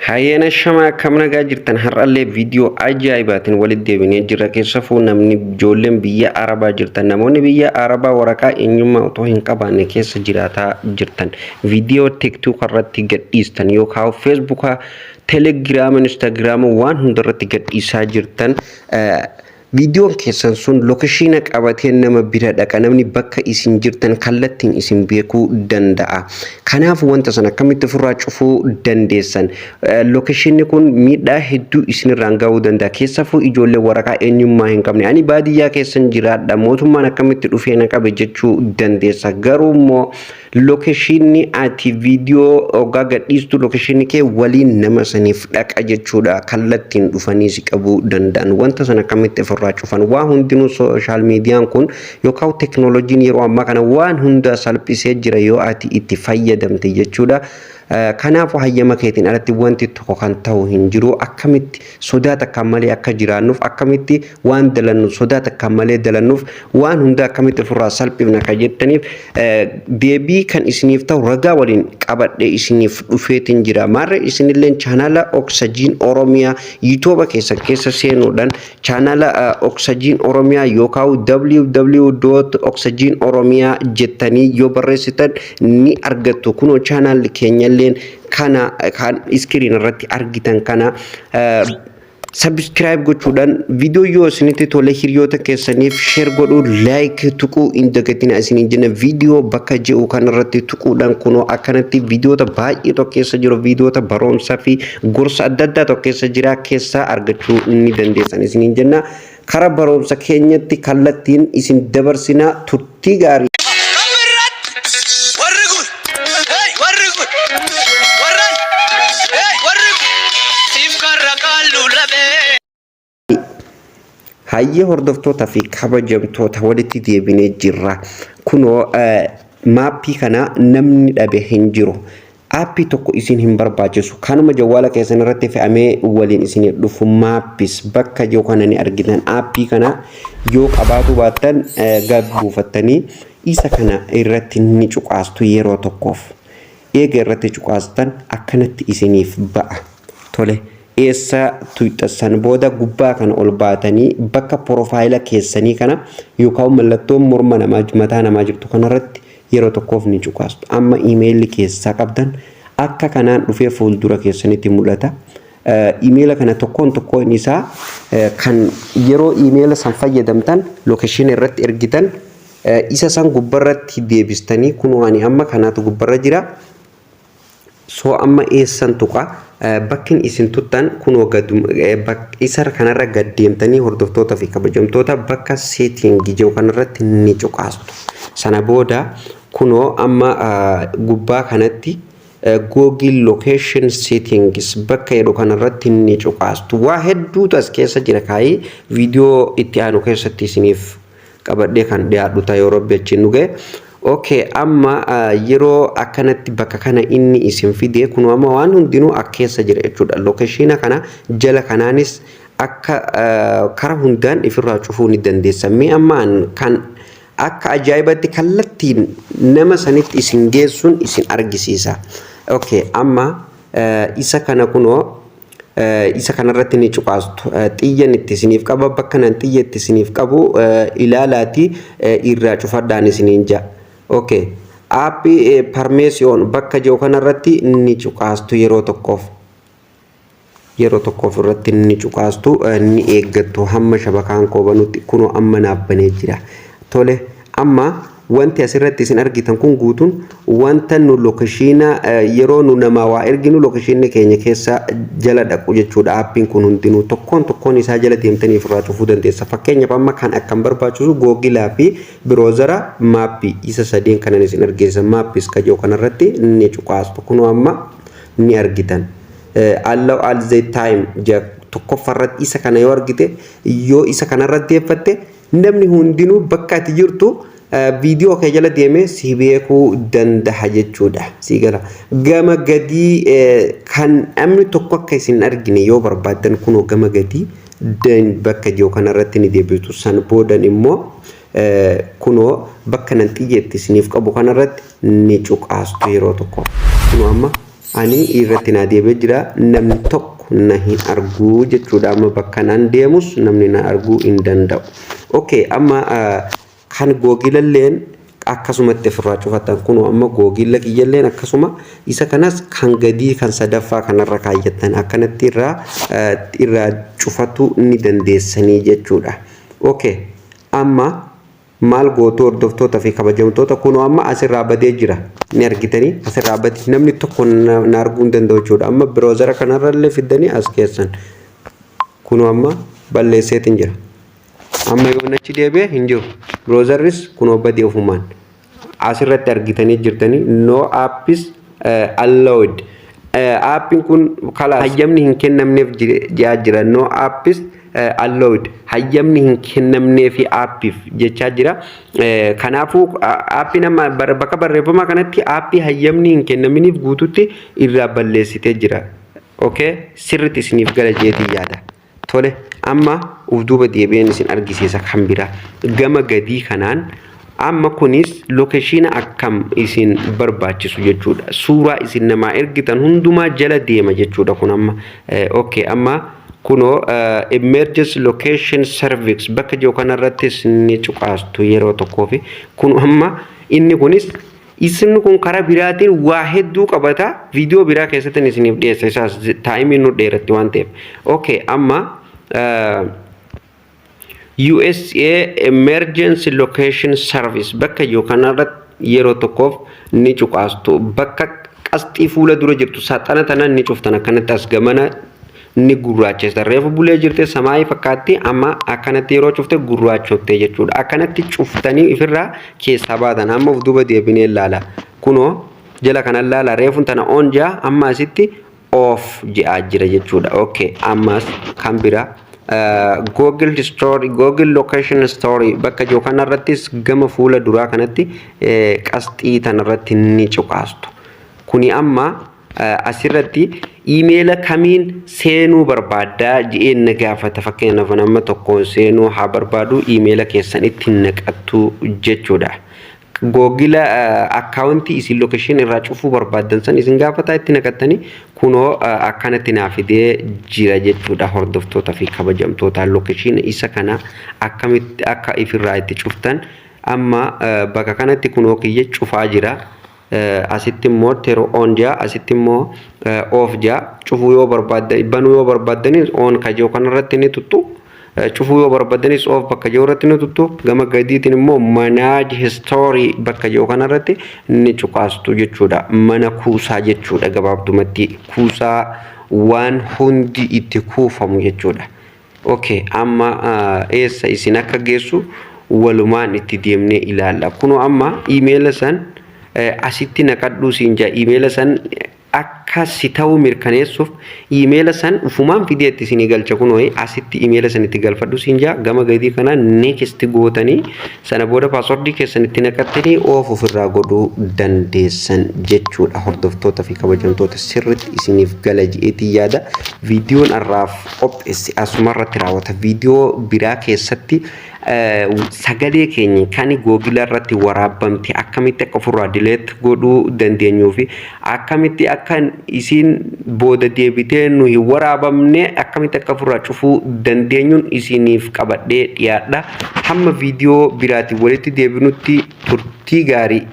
Hayyana shama kamna gaajirtan har'allee viidiyoo ajaa'ibaatiin walitti deebinee jirra keessafuu namni ijoolleen biyya Arabaa jirtan namoonni biyya Arabaa waraqaa eenyummaa otoo hin qabaanne keessa jiraataa jirtan viidiyoo TikTok irratti gadhiistan yookaan Facebook, Telegram, Instagram waan hundarratti gadhiisaa jirtan viidiyoon keessan sun lokeeshina qabatee nama bira dhaqa namni bakka isin jirtan kallattiin isin beekuu danda'a. Kanaaf wanta sana akkamitti ofirraa cufuu dandeessan lokeeshinni kun miidhaa hedduu isinirraan ga'uu danda'a. Keessafuu ijoollee waraqaa eenyummaa hin qabne ani baadiyyaa keessan jiraadha mootummaan akkamitti dhufee na qabe jechuu dandeessa. Garuu immoo lokeeshinni ati viidiyoo ogaa gadhiistu lokeeshinni kee waliin nama saniif dhaqa jechuudha. Kallattiin dhufanii si qabuu danda'an wanta sana akkamitti ofirraa cufan waan hundinuu social meediyaan kun yookaan teknooloojiin yeroo ammaa kana waan hunda salphisee jira yoo ati itti fayyadamte jechuudha. Kanaafuu hayyama keetiin alatti wanti tokko kan ta'u hin jiru akkamitti sodaata kan malee akka jiraannuuf akkamitti waan dalannu sodaata kan malee dalannuuf waan hunda akkamitti ofirraa salphifna kan jettaniif deebii kan isiniif ta'u ragaa waliin qabadhee isiniif dhufeetiin jira. Maarree isinillee chaanala Oxygen Oromiyaa YouTube keessa seenuudhaan chaanala Oxygen Oromiyaa yookaan www.oxygenoromia jettanii yoo barreessitan ni argattu. Kunoo chaanalli keenya kana kan iskiriin irratti argitan kana subscribe gochuudhaan viidiyoo yoo isinitti tole hiriyoota keessaniif share godhuu like tuquu hin dagatina isiniin jenna viidiyoo bakka jiru kan irratti tuquudhaan kunoo akkanatti viidiyoota baay'ee tokko keessa jiru viidiyoota barumsaa fi gorsa adda addaa tokko keessa jira keessaa argachuu ni dandeessan isiniin jenna karaa barumsa keenyatti kallattiin isin dabarsina turtii gaarii. Hayyee hordoftoota fi kabajamtoota walitti deebinee jirra. Kunoo maappii kana namni dhabe hin jiru. Aappii tokko isin hin barbaachisu. Kanuma jawwaala keessan irratti fe'amee waliin isin dhufu maappis bakka jiru kana ni argitan. Aappii kana yoo qabaatu baattan gagguufattanii isa kana irratti ni cuqaastu yeroo tokkoof. Eega irratti cuqaastan akkanatti isiniif ba'a. Tole. Eessa tuuxassan booda gubbaa kana ol baatanii bakka profaayila keessanii kana yookaan mallattoon morma namaa mataa namaa jirtu kanarratti yeroo tokkoof ni cuqaastu. Amma iimeelli keessaa qabdan akka kanaan dhufee fuuldura keessanitti mul'ata. Iimeela kana tokkoon isaa kan yeroo iimeela san fayyadamtan lokeeshinii irratti ergitan isa san gubbarratti deebistanii kunoo ani amma kanaatu gubbarra jira. So amma eessan tuqa bakkin isin tuttan kunoo isa kanarra gad deemtanii hordoftoota fi kabajamtoota bakka setting jiru kanarratti ni cuqaastu. Sana booda kunoo amma gubbaa kanatti Google location settings bakka jedhu kanarratti ni cuqaastu. Waa hedduutu as keessa jira kaayee viidiyoo itti aanu keessatti isiniif qabadhee kan dhiyaadhu ta'e yeroo achiin nu ga'e. Okay, amma yeroo akkanatti bakka kana inni isin fide kun amma waan hundinuu akkeessa jira jechuudha. Lokeeshina kana jala kanaanis akka karaa hundaan ifirraa cufuu ni dandeessa. Mee amma kan akka ajaa'ibatti kallattiin nama sanitti isin geessuun isin argisiisa. Okay, amma isa kana kunoo isa kanarratti ni cuqaastu. Xiyyan itti isiniif qaba bakka nan xiyya itti isiniif qabu ilaalaati irraa cufadhaan isiniin ja'a. Okay, aappii permission bakka jiru kanarratti ni cuqaastu yeroo tokkoof irratti ni cuqaastu ni eeggattu hamma shabakaan koobanutti kunoo amma naabbanee jira. Tole amma wanti asirratti isin argitan kun guutuun wanta nu lokeeshina yeroo nu namaa waa erginu lokeeshinni keenya keessa jala dhaqu jechuudha. Aappiin kun hundinuu tokkoon isaa jala deemtanii irraa cufuu dandeessa. Fakkeenyaaf amma kan akkam barbaachisu Google fi browsera maappii isa sadeen kanan isin argeessan maappis ka jiru kanarratti ni cuqaastu. Kunoo amma ni argitan. Allow all the time tokkoffarratti isa kana yoo argite yoo isa kanarratti deeffatte namni hundinuu bakka ati jirtu viidiyoo kee jala deemee si beekuu danda'a jechuudha. Si gala gama gadii kan namni tokko akka isin argine yoo barbaadan kunoo gama gadii bakka jiru kanarratti ni deebistu. San boodan immoo kunoo bakka nan xiyyeetti isiniif qabu kanarratti ni cuqaastu yeroo tokko. Kunoo amma ani irratti na deebi'ee jira namni tokko na hin argu jechuudha amma bakka nan deemus namni na argu hin danda'u. Okay amma kan googilalleen akkasumatti ofirraa cufatan kun amma googila kiyyalleen akkasuma isa kanas kan gadii kan sadaffaa kanarra kaayyatan akkanatti irraa cufatu ni dandeessanii jechuudha. Okay amma maal gootu hordoftoota fi kabajamtoota kun amma asirraa badee jira ni argitanii asirraa badee namni tokko na arguu hin danda'u jechuudha. Amma browser kanarra illee fiddanii as keessan kun amma balleesseetiin jira. Amma yoo nachi deebi'e hin jiru browseris kun badee ofumaan asirratti argitanii jirtanii no app is allowed appin kun kala hayyamni hin kennamneef jira no app is allowed hayyamni hin kennamneef appif jechaa jira. Kanaafuu appi nama bakka barreeffama kanatti appi hayyamni hin kennaminiif guututti irraa balleessitee jira. Okay sirriitti isiniif gala jeetii yaada. Tole amma ufduuba deebi'een isin argisiisa kan bira gama gadii kanaan amma kunis location akkam isin barbaachisu jechuudha. Suuraa isin namaa ergitan hundumaa jala deema jechuudha kun amma. Okay amma kuno emergency location service bakka jiru kanarrattis ni cuqaastu yeroo tokkoo fi kun amma inni kunis isin kun karaa biraatiin waa hedduu qabata viidiyoo biraa keessatti isiniif dhiyeessa isaas taa'imii nu dheeratti waan ta'eef. Okay amma USA emergency location service bakka jiru kanarratti yeroo tokkoof ni cuqaastu bakka qasxii fuula dura jirtu saaxana tana ni cuftan akkanatti as gamana ni gurraachessa reefu bulee jirte samaayii fakkaatti amma akkanatti yeroo cufte gurraachotte jechuudha. Akkanatti cuftanii ifirraa keessaa baatan amma of duuba deebinee ilaala kunoo jala kana ilaala reefun tana on jaa amma asitti off jaa jira jechuudha. Okay ammas kan bira Google story Google location story bakka jiru kanarrattis gama fuula duraa kanatti qasxii tanarratti ni cuqaastu. Kuni amma asirratti email kamiin seenuu barbaaddaa je'een gaafata fakkeenyaaf nama tokkoon seenuu haa barbaadu email keessan itti naqattu jechuudha. Google account isin location irraa cufuu barbaaddan san isin gaafata itti naqattanii kunoo akkanatti naafidee jira jechuudha. Hordoftoota fi kabajamtoota location isa kana akkamitti akka ifirraa itti cuftan amma bakka kanatti kunoo kiyye cufaa jira. Asitti immoo teroo on jaa asitti immoo off jaa cufuu yoo barbaaddan banuu yoo barbaaddanis on ka jiru kanarratti ni tuttu cufuu yoo barbaaddanis off bakka jiru irratti ni tuttu gama gadiitiin immoo manage history bakka jiru kanarratti ni cuqaastu jechuudha. Mana kuusaa jechuudha gabaabdumatti kuusaa waan hundi itti kuufamu jechuudha. Okay amma eessa isin akka geessu walumaan itti deemnee ilaalla. Kunoo amma email san asitti naqadhu siinja email san akka si ta'u mirkaneessuuf email san ufumaan fideetti isinii galcha kunoo asitti email san itti galfadhu siinja gama gadii kana next gootanii sana booda password keessan itti naqattanii ofirraa godhuu dandeessan jechuudha. Hordoftoota fi kabajamtoota sirriitti isiniif gala jeetii yaada. Viidiyoon har'aaf qopheesse asumarratti raawwata. Viidiyoo biraa keessatti sagalee keenya kan Google irratti waraabamte akkamitti akka ofirraa delete godhuu dandeenyuu fi akkamitti akka isin booda deebitee nu hin waraabamne akkamitti akka ofirraa cufuu dandeenyuun isiniif qabadhee dhiyaadha. Hamma viidiyoo biraatiin walitti deebinutti turtii gaarii.